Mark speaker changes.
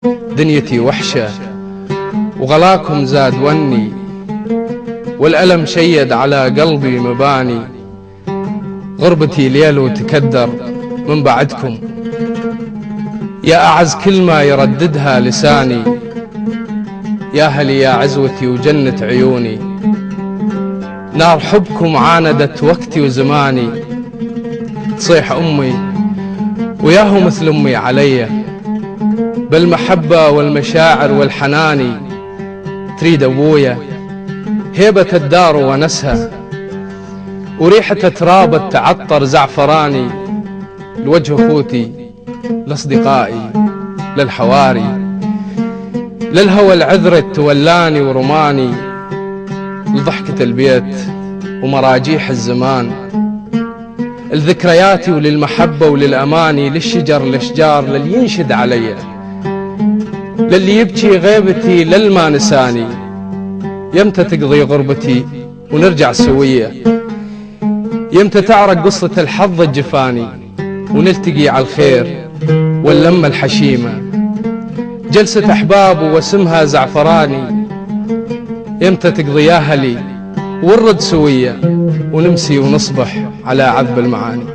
Speaker 1: دنيتي وحشة وغلاكم زاد وني، والألم شيد على قلبي مباني. غربتي ليل وتكدر من بعدكم، يا أعز كلمة يرددها لساني. يا أهلي يا عزوتي وجنة عيوني، نار حبكم عاندت وقتي وزماني. تصيح أمي وياهو مثل أمي علي، بالمحبة والمشاعر والحناني. تريد أبويا هيبة الدار ونسها، وريحة تراب تعطر زعفراني. لوجه أخوتي لأصدقائي للحواري، للهوى العذرة تولاني ورماني. لضحكة البيت ومراجيح الزمان، لذكرياتي وللمحبة وللأماني. للشجر الأشجار للي ينشد علي، للي يبكي غيبتي للما نساني. يمتى تقضي غربتي ونرجع سوية، يمتى تعرق قصة الحظ الجفاني، ونلتقي على الخير واللمة الحشيمة. جلسة أحباب واسمها زعفراني. يمتى تقضي يا أهلي ونرد سوية، ونمسي ونصبح على عذب المعاني.